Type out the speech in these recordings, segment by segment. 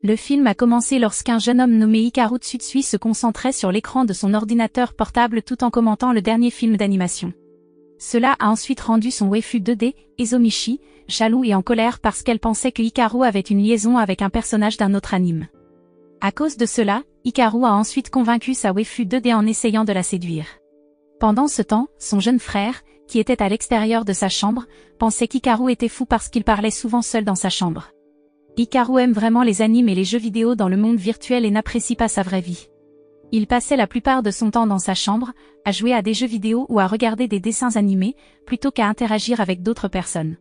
Le film a commencé lorsqu'un jeune homme nommé Hikaru Tsutsui se concentrait sur l'écran de son ordinateur portable tout en commentant le dernier film d'animation. Cela a ensuite rendu son waifu 2D, Ezomichi, jaloux et en colère parce qu'elle pensait que Hikaru avait une liaison avec un personnage d'un autre anime. À cause de cela, Hikaru a ensuite convaincu sa waifu 2D en essayant de la séduire. Pendant ce temps, son jeune frère, qui était à l'extérieur de sa chambre, pensait qu'Hikaru était fou parce qu'il parlait souvent seul dans sa chambre. Hikaru aime vraiment les animes et les jeux vidéo dans le monde virtuel et n'apprécie pas sa vraie vie. Il passait la plupart de son temps dans sa chambre, à jouer à des jeux vidéo ou à regarder des dessins animés, plutôt qu'à interagir avec d'autres personnes.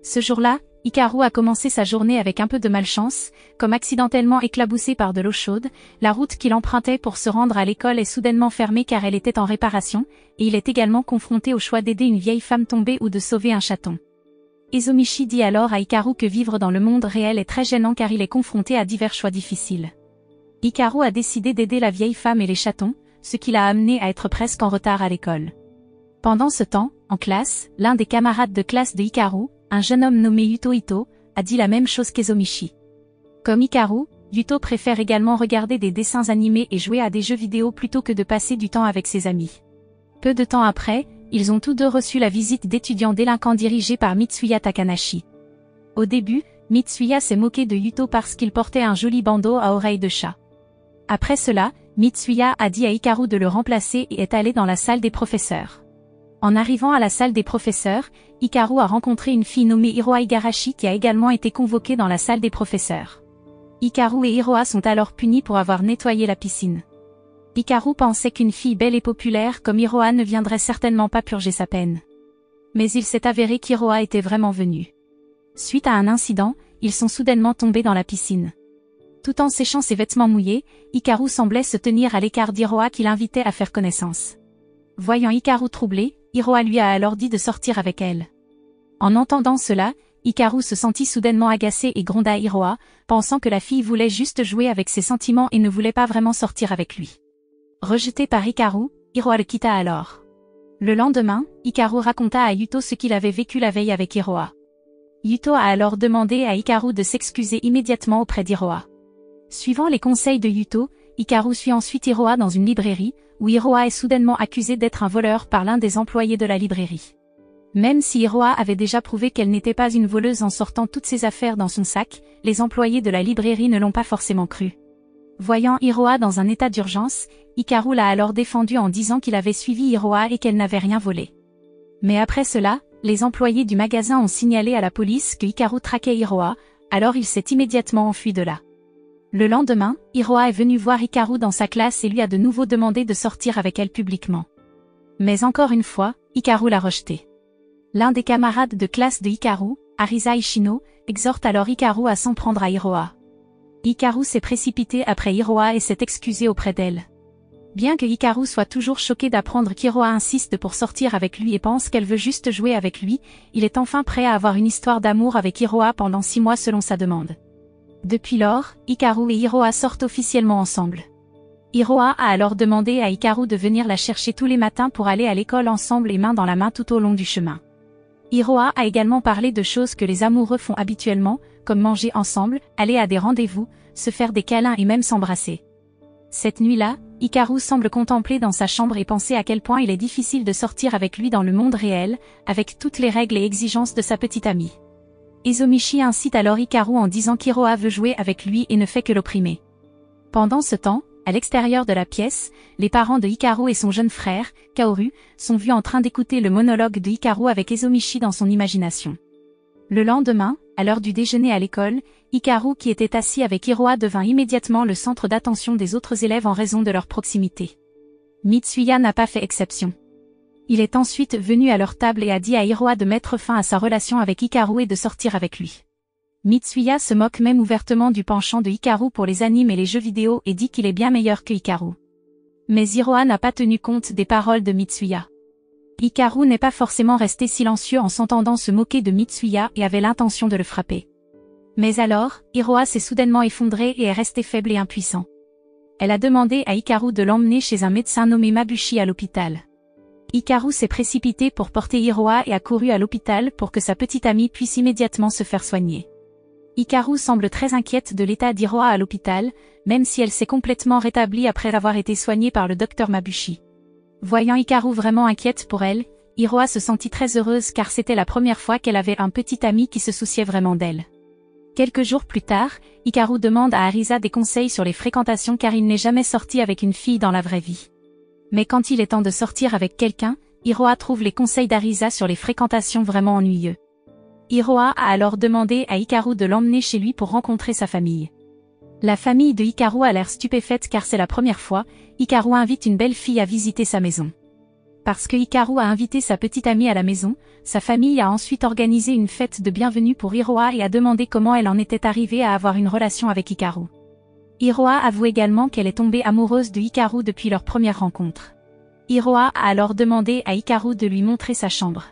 Ce jour-là, Hikaru a commencé sa journée avec un peu de malchance, comme accidentellement éclaboussé par de l'eau chaude, la route qu'il empruntait pour se rendre à l'école est soudainement fermée car elle était en réparation, et il est également confronté au choix d'aider une vieille femme tombée ou de sauver un chaton. Ezomichi dit alors à Hikaru que vivre dans le monde réel est très gênant car il est confronté à divers choix difficiles. Hikaru a décidé d'aider la vieille femme et les chatons, ce qui l'a amené à être presque en retard à l'école. Pendant ce temps, en classe, l'un des camarades de classe de Hikaru, un jeune homme nommé Yuto Ito, a dit la même chose qu'Ezomichi. Comme Hikaru, Yuto préfère également regarder des dessins animés et jouer à des jeux vidéo plutôt que de passer du temps avec ses amis. Peu de temps après, ils ont tous deux reçu la visite d'étudiants délinquants dirigés par Mitsuya Takanashi. Au début, Mitsuya s'est moqué de Yuto parce qu'il portait un joli bandeau à oreilles de chat. Après cela, Mitsuya a dit à Hikaru de le remplacer et est allé dans la salle des professeurs. En arrivant à la salle des professeurs, Hikaru a rencontré une fille nommée Hiroa Igarashi qui a également été convoquée dans la salle des professeurs. Hikaru et Hiroa sont alors punis pour avoir nettoyé la piscine. Hikaru pensait qu'une fille belle et populaire comme Hiroa ne viendrait certainement pas purger sa peine. Mais il s'est avéré qu'Hiroa était vraiment venue. Suite à un incident, ils sont soudainement tombés dans la piscine. Tout en séchant ses vêtements mouillés, Hikaru semblait se tenir à l'écart d'Hiroa qui l'invitait à faire connaissance. Voyant Hikaru troublé, Hiroa lui a alors dit de sortir avec elle. En entendant cela, Hikaru se sentit soudainement agacé et gronda à Hiroa, pensant que la fille voulait juste jouer avec ses sentiments et ne voulait pas vraiment sortir avec lui. Rejeté par Hikaru, Hiroa le quitta alors. Le lendemain, Hikaru raconta à Yuto ce qu'il avait vécu la veille avec Hiroa. Yuto a alors demandé à Hikaru de s'excuser immédiatement auprès d'Hiroa. Suivant les conseils de Yuto, Hikaru suit ensuite Hiroa dans une librairie, où Hiroa est soudainement accusé d'être un voleur par l'un des employés de la librairie. Même si Hiroa avait déjà prouvé qu'elle n'était pas une voleuse en sortant toutes ses affaires dans son sac, les employés de la librairie ne l'ont pas forcément cru. Voyant Hiroa dans un état d'urgence, Hikaru l'a alors défendu en disant qu'il avait suivi Hiroa et qu'elle n'avait rien volé. Mais après cela, les employés du magasin ont signalé à la police que Hikaru traquait Hiroa, alors il s'est immédiatement enfui de là. Le lendemain, Hiroa est venu voir Hikaru dans sa classe et lui a de nouveau demandé de sortir avec elle publiquement. Mais encore une fois, Hikaru l'a rejeté. L'un des camarades de classe de Hikaru, Arisa Ishino, exhorte alors Hikaru à s'en prendre à Hiroa. Hikaru s'est précipité après Hiroa et s'est excusé auprès d'elle. Bien que Hikaru soit toujours choqué d'apprendre qu'Hiroa insiste pour sortir avec lui et pense qu'elle veut juste jouer avec lui, il est enfin prêt à avoir une histoire d'amour avec Hiroa pendant 6 mois selon sa demande. Depuis lors, Hikaru et Hiroa sortent officiellement ensemble. Hiroa a alors demandé à Hikaru de venir la chercher tous les matins pour aller à l'école ensemble et main dans la main tout au long du chemin. Hiroa a également parlé de choses que les amoureux font habituellement, comme manger ensemble, aller à des rendez-vous, se faire des câlins et même s'embrasser. Cette nuit-là, Hikaru semble contempler dans sa chambre et penser à quel point il est difficile de sortir avec lui dans le monde réel, avec toutes les règles et exigences de sa petite amie. Ezomichi incite alors Hikaru en disant qu'Hiroa veut jouer avec lui et ne fait que l'opprimer. Pendant ce temps, à l'extérieur de la pièce, les parents de Hikaru et son jeune frère, Kaoru, sont vus en train d'écouter le monologue de Hikaru avec Ezomichi dans son imagination. Le lendemain, à l'heure du déjeuner à l'école, Hikaru qui était assis avec Hiroa devint immédiatement le centre d'attention des autres élèves en raison de leur proximité. Mitsuya n'a pas fait exception. Il est ensuite venu à leur table et a dit à Hiroa de mettre fin à sa relation avec Hikaru et de sortir avec lui. Mitsuya se moque même ouvertement du penchant de Hikaru pour les animes et les jeux vidéo et dit qu'il est bien meilleur que Hikaru. Mais Hiroa n'a pas tenu compte des paroles de Mitsuya. Hikaru n'est pas forcément resté silencieux en s'entendant se moquer de Mitsuya et avait l'intention de le frapper. Mais alors, Hiroa s'est soudainement effondré et est resté faible et impuissant. Elle a demandé à Hikaru de l'emmener chez un médecin nommé Mabushi à l'hôpital. Hikaru s'est précipité pour porter Hiroa et a couru à l'hôpital pour que sa petite amie puisse immédiatement se faire soigner. Hikaru semble très inquiète de l'état d'Hiroa à l'hôpital, même si elle s'est complètement rétablie après avoir été soignée par le docteur Mabushi. Voyant Hikaru vraiment inquiète pour elle, Hiroa se sentit très heureuse car c'était la première fois qu'elle avait un petit ami qui se souciait vraiment d'elle. Quelques jours plus tard, Hikaru demande à Arisa des conseils sur les fréquentations car il n'est jamais sorti avec une fille dans la vraie vie. Mais quand il est temps de sortir avec quelqu'un, Hiroa trouve les conseils d'Arisa sur les fréquentations vraiment ennuyeux. Hiroa a alors demandé à Hikaru de l'emmener chez lui pour rencontrer sa famille. La famille de Hikaru a l'air stupéfaite car c'est la première fois, Hikaru invite une belle fille à visiter sa maison. Parce que Hikaru a invité sa petite amie à la maison, sa famille a ensuite organisé une fête de bienvenue pour Hiroa et a demandé comment elle en était arrivée à avoir une relation avec Hikaru. Hiroa avoue également qu'elle est tombée amoureuse de Hikaru depuis leur première rencontre. Hiroa a alors demandé à Hikaru de lui montrer sa chambre.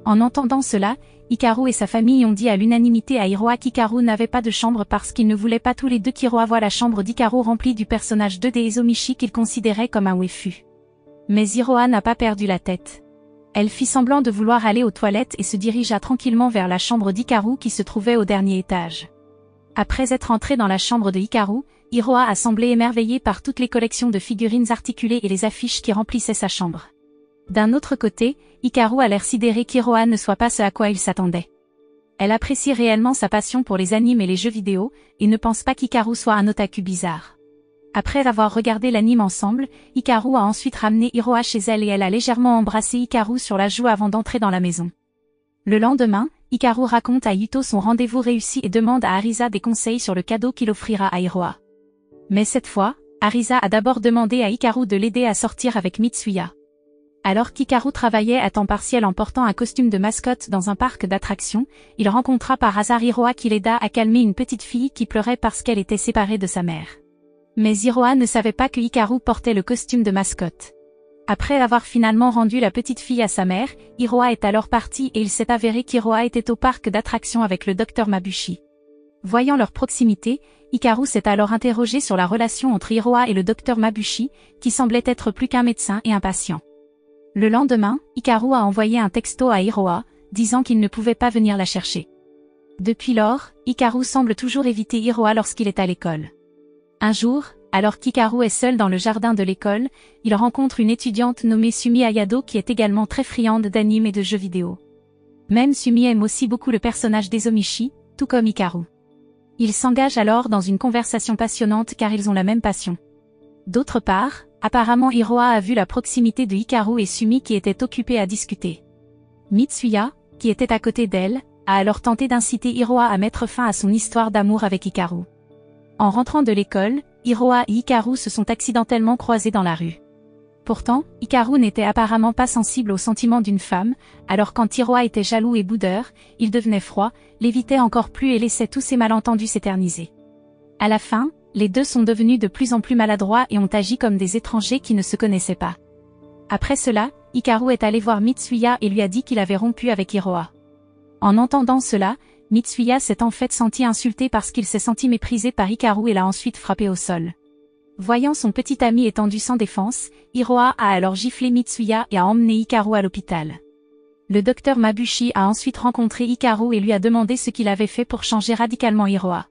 En entendant cela, Hikaru et sa famille ont dit à l'unanimité à Hiroa qu'Hikaru n'avait pas de chambre parce qu'ils ne voulaient pas tous les deux qu'Hiroa voie la chambre d'Hikaru remplie du personnage 2D Ezomichi qu'ils considéraient comme un waifu. Mais Hiroa n'a pas perdu la tête. Elle fit semblant de vouloir aller aux toilettes et se dirigea tranquillement vers la chambre d'Hikaru qui se trouvait au dernier étage. Après être entrée dans la chambre de Hikaru, Hiroa a semblé émerveillée par toutes les collections de figurines articulées et les affiches qui remplissaient sa chambre. D'un autre côté, Hikaru a l'air sidéré qu'Hiroa ne soit pas ce à quoi il s'attendait. Elle apprécie réellement sa passion pour les animes et les jeux vidéo, et ne pense pas qu'Hikaru soit un otaku bizarre. Après avoir regardé l'anime ensemble, Hikaru a ensuite ramené Hiroa chez elle et elle a légèrement embrassé Hikaru sur la joue avant d'entrer dans la maison. Le lendemain, Hikaru raconte à Yuto son rendez-vous réussi et demande à Arisa des conseils sur le cadeau qu'il offrira à Hiroa. Mais cette fois, Arisa a d'abord demandé à Hikaru de l'aider à sortir avec Mitsuya. Alors qu'Hikaru travaillait à temps partiel en portant un costume de mascotte dans un parc d'attractions, il rencontra par hasard Hiroa qui l'aida à calmer une petite fille qui pleurait parce qu'elle était séparée de sa mère. Mais Hiroa ne savait pas que Hikaru portait le costume de mascotte. Après avoir finalement rendu la petite fille à sa mère, Hiroa est alors parti et il s'est avéré qu'Hiroa était au parc d'attractions avec le docteur Mabushi. Voyant leur proximité, Hikaru s'est alors interrogé sur la relation entre Hiroa et le docteur Mabushi, qui semblait être plus qu'un médecin et un patient. Le lendemain, Hikaru a envoyé un texto à Hiroa, disant qu'il ne pouvait pas venir la chercher. Depuis lors, Hikaru semble toujours éviter Hiroa lorsqu'il est à l'école. Un jour, alors qu'Hikaru est seul dans le jardin de l'école, il rencontre une étudiante nommée Sumi Ayado qui est également très friande d'anime et de jeux vidéo. Même Sumi aime aussi beaucoup le personnage d'Ezomichi, tout comme Hikaru. Ils s'engagent alors dans une conversation passionnante car ils ont la même passion. D'autre part, apparemment Hiroa a vu la proximité de Hikaru et Sumi qui étaient occupés à discuter. Mitsuya, qui était à côté d'elle, a alors tenté d'inciter Hiroa à mettre fin à son histoire d'amour avec Hikaru. En rentrant de l'école, Hiroa et Hikaru se sont accidentellement croisés dans la rue. Pourtant, Hikaru n'était apparemment pas sensible aux sentiments d'une femme, alors quand Hiroa était jaloux et boudeur, il devenait froid, l'évitait encore plus et laissait tous ses malentendus s'éterniser. À la fin, les deux sont devenus de plus en plus maladroits et ont agi comme des étrangers qui ne se connaissaient pas. Après cela, Hikaru est allé voir Mitsuya et lui a dit qu'il avait rompu avec Hiroa. En entendant cela, Mitsuya s'est en fait senti insulté parce qu'il s'est senti méprisé par Hikaru et l'a ensuite frappé au sol. Voyant son petit ami étendu sans défense, Hiroa a alors giflé Mitsuya et a emmené Hikaru à l'hôpital. Le docteur Mabushi a ensuite rencontré Hikaru et lui a demandé ce qu'il avait fait pour changer radicalement Hiroa.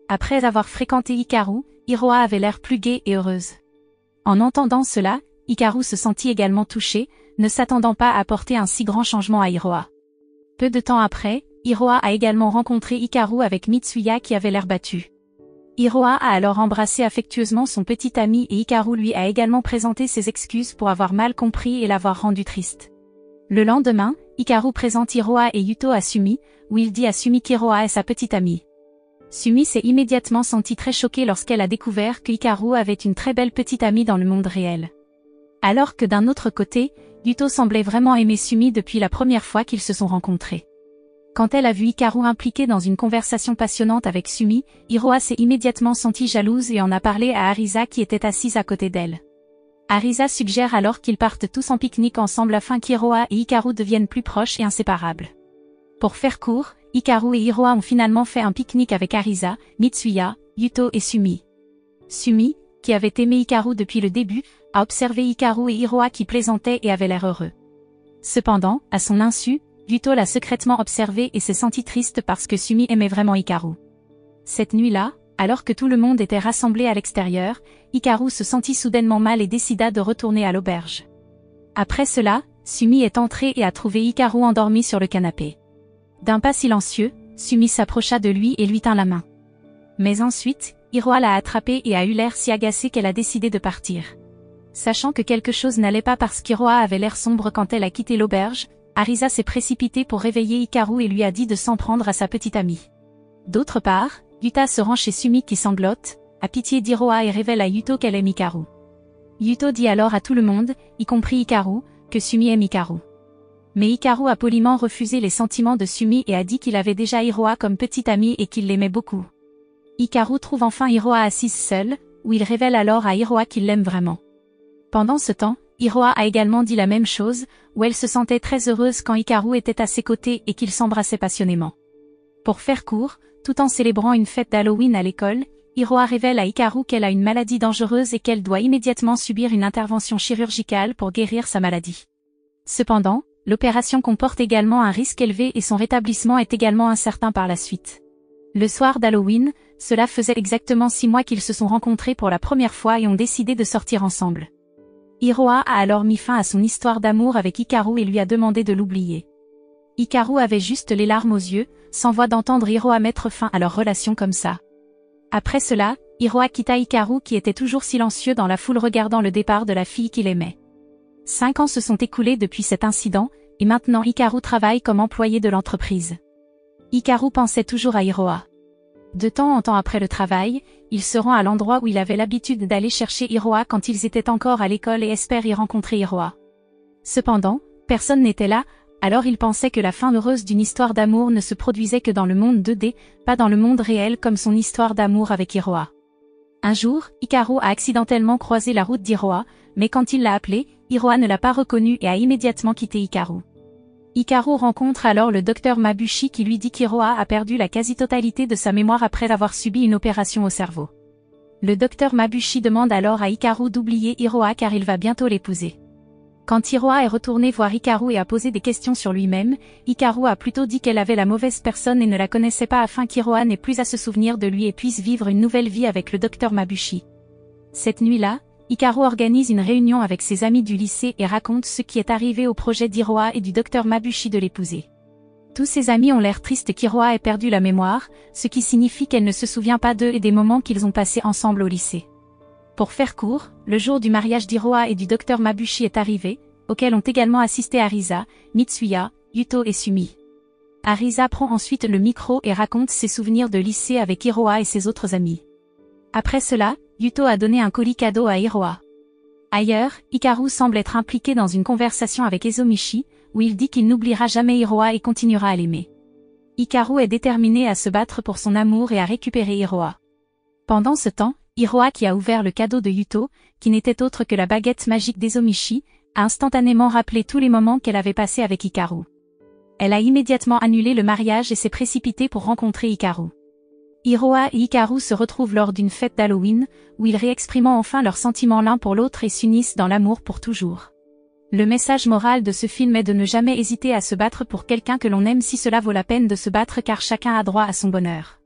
Après avoir fréquenté Hikaru, Hiroa avait l'air plus gaie et heureuse. En entendant cela, Hikaru se sentit également touché, ne s'attendant pas à apporter un si grand changement à Hiroa. Peu de temps après, Hiroa a également rencontré Hikaru avec Mitsuya qui avait l'air battu. Hiroa a alors embrassé affectueusement son petit ami et Hikaru lui a également présenté ses excuses pour avoir mal compris et l'avoir rendu triste. Le lendemain, Hikaru présente Hiroa et Yuto à Sumi, où il dit à Sumi qu'Hiroa est sa petite amie. Sumi s'est immédiatement sentie très choquée lorsqu'elle a découvert que Hikaru avait une très belle petite amie dans le monde réel. Alors que d'un autre côté, Yuto semblait vraiment aimer Sumi depuis la première fois qu'ils se sont rencontrés. Quand elle a vu Hikaru impliqué dans une conversation passionnante avec Sumi, Hiroa s'est immédiatement sentie jalouse et en a parlé à Arisa qui était assise à côté d'elle. Arisa suggère alors qu'ils partent tous en pique-nique ensemble afin qu'Hiroa et Hikaru deviennent plus proches et inséparables. Pour faire court, Hikaru et Hiroa ont finalement fait un pique-nique avec Arisa, Mitsuya, Yuto et Sumi. Sumi, qui avait aimé Hikaru depuis le début, a observé Hikaru et Hiroa qui plaisantaient et avaient l'air heureux. Cependant, à son insu, Yuto l'a secrètement observé et s'est senti triste parce que Sumi aimait vraiment Hikaru. Cette nuit-là, alors que tout le monde était rassemblé à l'extérieur, Hikaru se sentit soudainement mal et décida de retourner à l'auberge. Après cela, Sumi est entrée et a trouvé Hikaru endormi sur le canapé. D'un pas silencieux, Sumi s'approcha de lui et lui tint la main. Mais ensuite, Hiroa l'a attrapée et a eu l'air si agacée qu'elle a décidé de partir. Sachant que quelque chose n'allait pas parce qu'Hiroa avait l'air sombre quand elle a quitté l'auberge, Arisa s'est précipitée pour réveiller Hikaru et lui a dit de s'en prendre à sa petite amie. D'autre part, Yuta se rend chez Sumi qui sanglote, a pitié d'Hiroa et révèle à Yuto qu'elle aime Hikaru. Yuto dit alors à tout le monde, y compris Hikaru, que Sumi aime Hikaru. Mais Hikaru a poliment refusé les sentiments de Sumi et a dit qu'il avait déjà Hiroa comme petite amie et qu'il l'aimait beaucoup. Hikaru trouve enfin Hiroa assise seule, où il révèle alors à Hiroa qu'il l'aime vraiment. Pendant ce temps, Hiroa a également dit la même chose, où elle se sentait très heureuse quand Hikaru était à ses côtés et qu'ils s'embrassaient passionnément. Pour faire court, tout en célébrant une fête d'Halloween à l'école, Hiroa révèle à Hikaru qu'elle a une maladie dangereuse et qu'elle doit immédiatement subir une intervention chirurgicale pour guérir sa maladie. Cependant, l'opération comporte également un risque élevé et son rétablissement est également incertain par la suite. Le soir d'Halloween, cela faisait exactement 6 mois qu'ils se sont rencontrés pour la première fois et ont décidé de sortir ensemble. Hiroa a alors mis fin à son histoire d'amour avec Hikaru et lui a demandé de l'oublier. Hikaru avait juste les larmes aux yeux, sans voix d'entendre Hiroa mettre fin à leur relation comme ça. Après cela, Hiroa quitta Hikaru qui était toujours silencieux dans la foule regardant le départ de la fille qu'il aimait. 5 ans se sont écoulés depuis cet incident, et maintenant Hikaru travaille comme employé de l'entreprise. Hikaru pensait toujours à Hiroa. De temps en temps après le travail, il se rend à l'endroit où il avait l'habitude d'aller chercher Hiroa quand ils étaient encore à l'école et espère y rencontrer Hiroa. Cependant, personne n'était là, alors il pensait que la fin heureuse d'une histoire d'amour ne se produisait que dans le monde 2D, pas dans le monde réel comme son histoire d'amour avec Hiroa. Un jour, Hikaru a accidentellement croisé la route d'Hiroa, mais quand il l'a appelé, Hiroa ne l'a pas reconnu et a immédiatement quitté Hikaru. Hikaru rencontre alors le docteur Mabushi qui lui dit qu'Hiroa a perdu la quasi-totalité de sa mémoire après avoir subi une opération au cerveau. Le docteur Mabushi demande alors à Hikaru d'oublier Hiroa car il va bientôt l'épouser. Quand Hiroa est retourné voir Hikaru et a posé des questions sur lui-même, Hikaru a plutôt dit qu'elle avait la mauvaise personne et ne la connaissait pas afin qu'Hiroa n'ait plus à se souvenir de lui et puisse vivre une nouvelle vie avec le docteur Mabushi. Cette nuit-là, Hikaru organise une réunion avec ses amis du lycée et raconte ce qui est arrivé au projet d'Hiroa et du docteur Mabushi de l'épouser. Tous ses amis ont l'air tristes qu'Hiroa ait perdu la mémoire, ce qui signifie qu'elle ne se souvient pas d'eux et des moments qu'ils ont passés ensemble au lycée. Pour faire court, le jour du mariage d'Hiroa et du docteur Mabushi est arrivé, auquel ont également assisté Arisa, Mitsuya, Yuto et Sumi. Arisa prend ensuite le micro et raconte ses souvenirs de lycée avec Hiroa et ses autres amis. Après cela, Yuto a donné un colis cadeau à Hiroa. Ailleurs, Hikaru semble être impliqué dans une conversation avec Ezomichi, où il dit qu'il n'oubliera jamais Hiroa et continuera à l'aimer. Hikaru est déterminé à se battre pour son amour et à récupérer Hiroa. Pendant ce temps, Hiroa qui a ouvert le cadeau de Yuto, qui n'était autre que la baguette magique d'Ezomichi, a instantanément rappelé tous les moments qu'elle avait passés avec Hikaru. Elle a immédiatement annulé le mariage et s'est précipitée pour rencontrer Hikaru. Hiroa et Hikaru se retrouvent lors d'une fête d'Halloween, où ils réexpriment enfin leurs sentiments l'un pour l'autre et s'unissent dans l'amour pour toujours. Le message moral de ce film est de ne jamais hésiter à se battre pour quelqu'un que l'on aime si cela vaut la peine de se battre car chacun a droit à son bonheur.